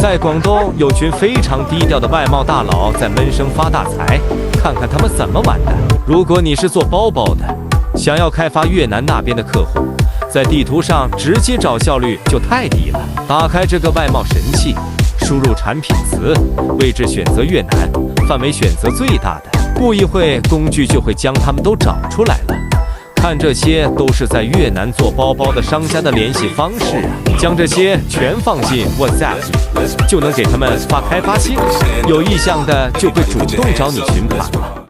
在广东有群非常低调的外贸大佬在闷声发大财，看看他们怎么玩的。如果你是做包包的，想要开发越南那边的客户，在地图上直接找效率就太低了。打开这个外贸神器，输入产品词，位置选择越南，范围选择最大的，不一会工具就会将它们都找出来了。看，这些都是在越南做包包的商家的联系方式啊，将这些全放进 WhatsApp 里，就能给他们发开发信，有意向的就会主动找你询盘了。